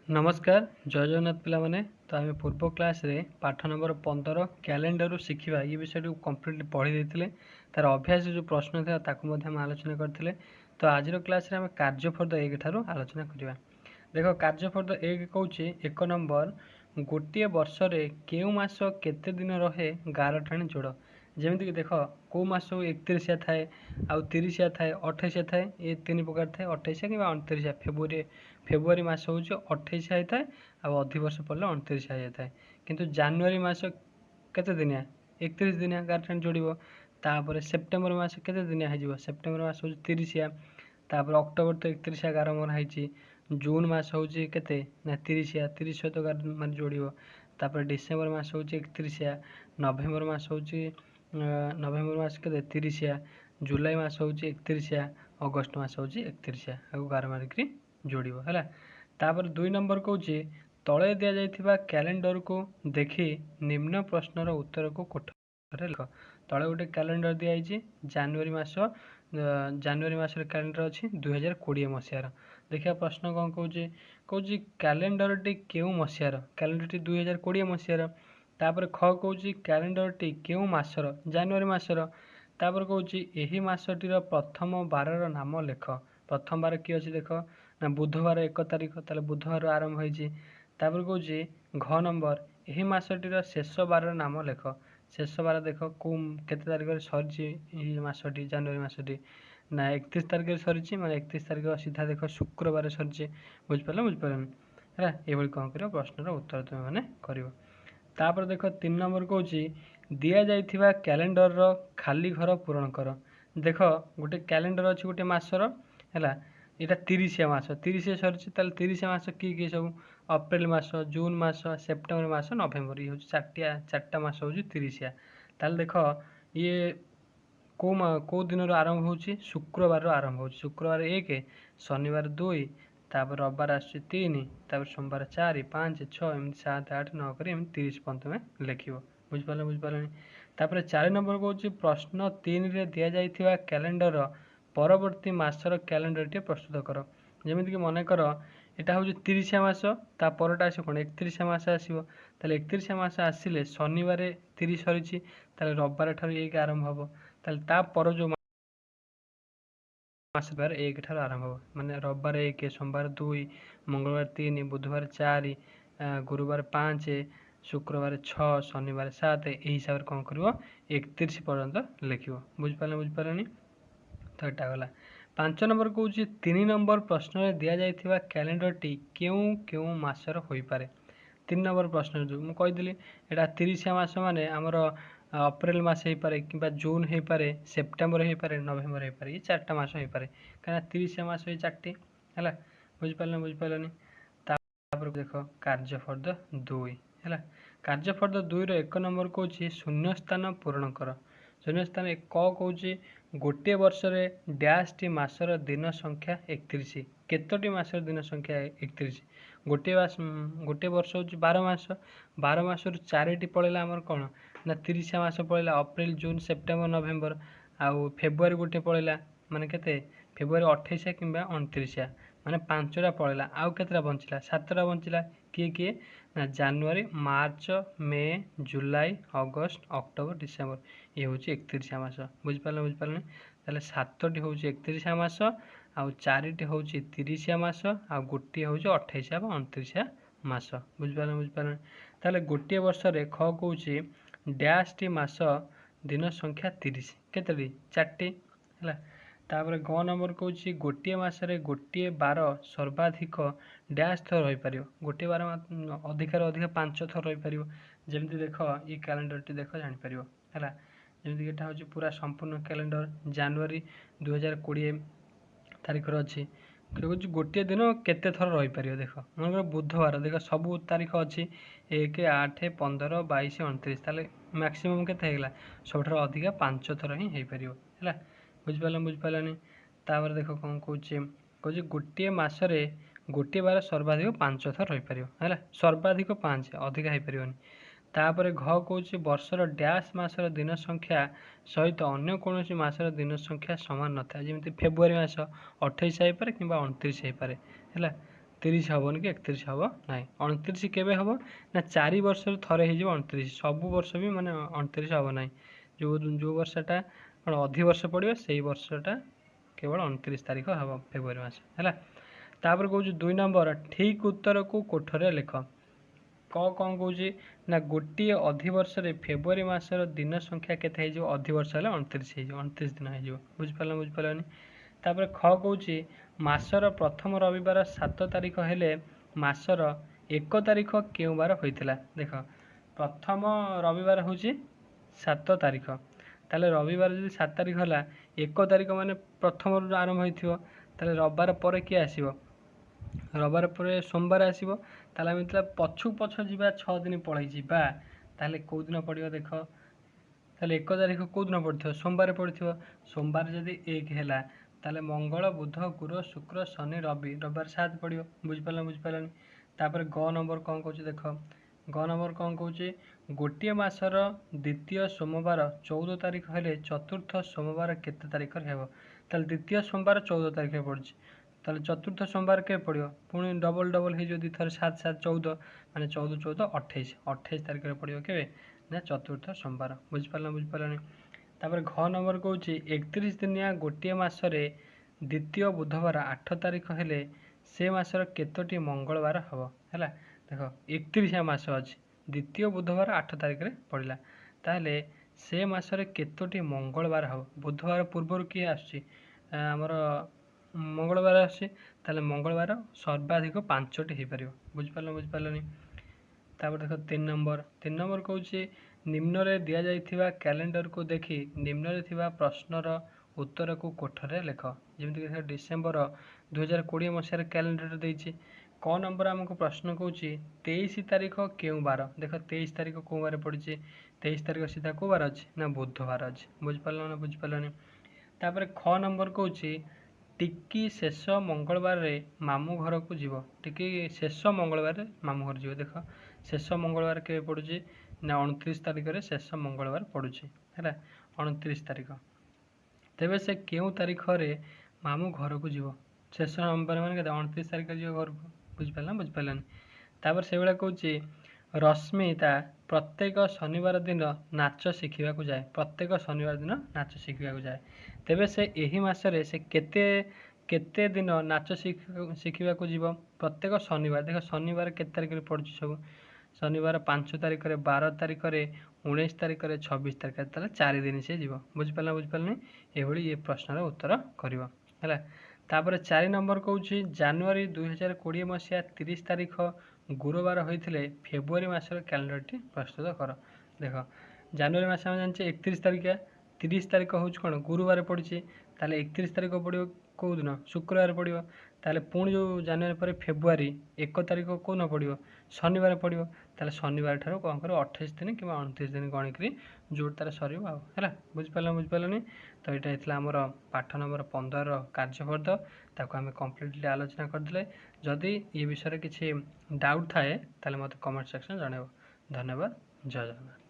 नमस्कार जय जगन्नाथ पिला माने तो आम पूर्व क्लास रे पाठ नंबर 15 कैलेंडर शिखा ये विषय कम्प्लीट पढ़ी देते तार अभ्यास जो प्रश्न था ताकू हम आलोचना करते तो आज क्लास रे आम कार्यफर्द 1 ठारू आलोचना करवा। देख कार्यफर्द 1 कौचे 1 नंबर गोटे वर्ष रे केउ मास केते दिन रहे 11 ठाणी जोड़ जमीक देख कौ मास 31 थाए आउ 30 थाए 28 थाए ये 3 प्रकार थाए 28 कि 29 फेब्रुआरी मास हूँ 28 होता है आउ अधि वर्ष पड़े 29 हो जाता है किंतु जानुआरी मास केते दिनिया 31 दिनिया 11 जोड़ तापर सेप्टेम्बर मास केते दिनिया हो सेप्टेम्बर मास हूँ 30 तापर अक्टोबर तो 31 11 मोर है जून मास हूँ केते ना 30 30 सहित मान जोड़ तापर डिसेम्बर मास हूँ 31 नवेम्बर मास हूँ नवेम्बर मास के 30 जुलाई मास हूँ 31 अगस्ट मास हूँ 31 आगे 12 मारिक जोड़ है। तापर 2 नंबर कौन तले दि जाइथिबा कैलेंडर को देखी निम्न प्रश्नर उत्तर को कोठरी लिख। तले गोटे कैलेंडर दिखाई जानुआरी मास कैलेंडर अच्छी 2020 मसीहार देखिए प्रश्न कौन कौन कैलेंडर टी क्यों मसीहार कैलेंडर टी 2020 मसीहार तापर ख कौन कैलेंडर टी क्यों मासर जानुआरी मासर तापर कौन यही मासटीर प्रथम बारर नाम लेख प्रथम बार किए अच्छी देख ना बुधवार 1 तारिख ताले बुधवार आरंभ होपर कौन घ नंबर यही मासटीर शेष बार नाम लेख शेष बार देख कौ केते तारिख सरी मसटी जानुआरी मसटी ना 31 तारिख सरी मैं 31 तारिख सीधा देख शुक्रवार सरी बुझिपारे बुझिपारे है ये कौन कर प्रश्नर उत्तर तुम मैंने कर देख 3 नंबर कौन दि जाइथिबा कैलेंडर खाली घर पूरण कर देख गोटे कैलेंडर अच्छी गोटे मसर है यहाँ 30 मास 30 सरी 30 मास किए सब अप्रैल मास जून मास सेप्टेम्बर मास नवेम्बर ये हूँ चार्टा मास हूँ 30 ताल देख ये कौ दिन आरंभ हो शुक्रवार आरंभ हो शुक्रवार 1 शनिवार 2 तापर रविवार आस 3 तापर सोमवार 4 5 6 एम 7 8 9 कर 30 पर्यंत में लिख बुझिपारे बुझिपारे तापर 4 नंबर कौन प्रश्न 3 रे दि जाइथिबा कैलेंडर परवर्ती मासर कैलेंडर टी प्रस्तुत कर जमीक मन कर यहाँ हूँ 30 मास तापरटा आस कौन 31 मास आसो 31 मास आसिले शनिवार 30 सरी रविवार ठार 1 आरंभ हम तापर जो मास 1 ठार आरंभ हो माने रविवार 1 सोमवार 2 मंगलवार 3 बुधवार 4 गुरुवार 5 शुक्रवार 6 शनिवार 7 यही हिसाब से कौन कर 31 पर्यंत लिख बुझिपारे बुझिपारे तो यहाँ गला 5 नंबर कौन 3 नंबर प्रश्न में दि जाइथिबा कैलेंडर टी क्यों क्यों मासर हो पारे 3 नंबर प्रश्न जो मुझे कहीदी यहाँ 30 मास माने आमर अप्रैल मास हो पारे कि जून हो पारे सेप्टेम्बर हो पारे नवेम्बर हो पारे ये 4टा मास हो पारे कहीं 30 मास ये 4टी है बुझिपारे बुझिपारे तापर देख कार्यफर्द 2 है कार्यफर्द 2 रो 1 नंबर कौन शून्य स्थान पूरण कर शून्य स्थान कौन गोटे वर्ष रे डैश टी मासर दिन संख्या 31 केतोटी मासर दिन संख्या 31 गोटे वर्ष हूँ 12 मास 12 मास 4टी पड़ेगा आमर कौन ना 30 मास पड़ेगा अप्रैल जून सेप्टेम्बर नवेम्बर आउ फेब्रुआरी गोटे पड़ेगा माने केते फेब्रुआरी 28 कि 29 माने 5टा पड़ेगा आउ केतटा बंचला 7टा बंचला किए किए ना जानुआरी मार्च मे जुलाई अगस्त अक्टोबर डिसेम्बर ये हूँ 31 मास बुझिपारे बुझिपारे ताले 7टी हूँ 31 मास आउ 4टी हूँ 30 मास आउ गोटे हूँ 28 29 मास बुझिपारे बुझिपारे ताले गोटे वर्ष रे ख कौन डैश टी मास दिन संख्या 30 केतटी 4टी है तापर ग नंबर कौन गोटे मसरे गोटे बार सर्वाधिक डैश थर हो पार गोटे बार अधिकार अधिक 5 थर रही पार जमी देख ये कैलेंडर टी देख जापर है जमीक यहाँ हूँ पूरा संपूर्ण कैलेंडर जानुआरी 2020 तारिखर अच्छी गोटे दिन केते थर रही पार देख मन बुधवार देख सब तारीख अच्छी 1 8 15 22 29 ताले मैक्सिमम केते सब अधिका 5 थर ही हो पार है बुझिपारे बुझिपारे तापर देख कौन कौन गोटे मसरे गोटे बार सर्वाधिक 5 थर रही पार है सर्वाधिक 5 अधिका हो पार तापर घ कौन वर्षर डैश मासर दिन संख्या सहित अन्य कौन मासर दिन संख्या सामान न था जमी फेब्रुआरी मास 28 हो पारे कि 29 हो पारे है 30 हेबन कि 31 हेब ना 29 केबे हेब ना 4 वर्ष थरे हो 29 सब वर्ष भी माने 29 हेब ना जो वर्षटा कौन अधि वर्ष पड़ो से वर्षटा केवल 29 तारीख हम फेब्रुआरी मास है। तापर कौच 2 नंबर ठीक उत्तर को कोठरे लिख कौन कौच ना गोटे अधिवर्ष फेब्रुआरी मासर दिन संख्या केते हो अधिवर्ष है 29 हो 29 दिन हो बुझिपारनी। तापर ख कौच मासर प्रथम रविवार 7 तारीख हेले मासर 1 तारीख क्यों बार होता देख प्रथम रविवार हूँ 7 तारीख ताले रविवार जो 7 तारीख है 1 तारीख माने प्रथम आरंभ होइथिबो ताले रविवार पर किए आसीबो रविवार पर सोमवार आसीबो ताले हम मतलब पछु पछ जीवा 6 दिन पळै जीवा ताले को दिन पड़ियो देख ताले 1 तारीख को दिन पड़थिबो सोमवार पड़थिबो सोमवार जदी 1 हैला ताले मंगल बुध गुरु शुक्र शनि रवि रविवार 7 पड़ियो बुझिपारनी। तापर ग नंबर कौन कहूँ देख ग नंबर कौन कहूँ गोटे मासर द्वितीय सोमवार 14 तारीख हेले चतुर्थ सोमवार केते तारीख हेब ताले द्वितीय सोमवार 14 तारीख पड़ी ताले चतुर्थ सोमवार के पड़ो पुणी डबल डबल हो दी थर 7 7 14 माने 14 14 28 28 तारीख पड़ो के ना चतुर्थ सोमवार बुझिपारनी। तापर घ नंबर कहूँ 31 दिनिया गोटे मासरे द्वितीय बुधवार 8 तारीख हेले से मासर केतोटी मंगलवार हम है देख 31 मास अच्छी द्वितीय बुधवार 8 तारीख रे पड़ला ताहले से मासरे केतोटी मंगलवार हम बुधवार पूर्वर किए आमर मंगलवार आसी ताले मंगलवार सर्वाधिक 5टी हो पार बुझिपारनी। तापर देख 3 नंबर कहूँ निम्न रे दिया जाइथिबा कैलेंडर को देखी निम्न रे थिबा प्रश्नर उत्तर को कोठरे लिख जमीक डिसेम्बर 2020 मसीहार कैलेंडर देती क नंबर आमको प्रश्न कहूँ 23 तारीख क्यों बार देख 23 तारीख कौ बार पड़ी 23 तारीख सीधा कौ बार अच्छी ना बुधवार अच्छी बुझिपारनी। तापर ख नंबर कहूँ टिकी शेष मंगलवार रे मामू घर को जीव टिकी शेष मंगलवार मामू घर जीव देख शेष मंगलवार के पड़ुची ना 29 तारीख रे शेष मंगलवार पड़ुची है 29 तारीख तेबे से क्यों तारीख रे मामू घर को जीव शेष नंबर मान 29 तारीख जीव घर को बुझिपारानी। तापर से भाया कहूँ रश्मिता प्रत्येक शनिवार दिन नाच शिखा जाए प्रत्येक शनिवार दिन नाच शिखा जाए तेबे से यही मासरे से केते दिन नाच शिखा जीव प्रत्येक शनिवार देख शनिवार केते तारीख पड़ुची सब शनिवार 5 तारीख 12 तारीख 19 तारीख 26 तारीख ताले 4 दिन से जीव बुझिपारनी ये प्रश्नर उत्तर करिवो है। तापर 4 नंबर कहूँ जनवरी 2020 मसीहा 30 तारीख गुरुवार होते फेब्रुआरी मासर कैलेंडर टी प्रस्तुत कर देख जनवरी मास जाने 31 तारीख 30 तारीख हूँ कौन गुरुवार पड़ी ताले 31 तारीख पड़ो कौ दिन शुक्रवार पड़ो ताले पुणी जो जनवरी पर फेब्रुआरी 1 तारीख कौ न पड़ो शनिवार पड़ो ताले शनिवार ठार कौन कर 28 दिन कि 29 दिन गणिकी जो तार सर है बुझिपारनी। तो यहाँ होता आमर पाठ नंबर 15 कार्यफर्द ताको आम कम्प्लीटली आलोचना करदे जदि ये विषय किसी डाउट थाए ताले मते कमेंट सेक्शन जणाइब। धन्यवाद। जय जगन्नाथ।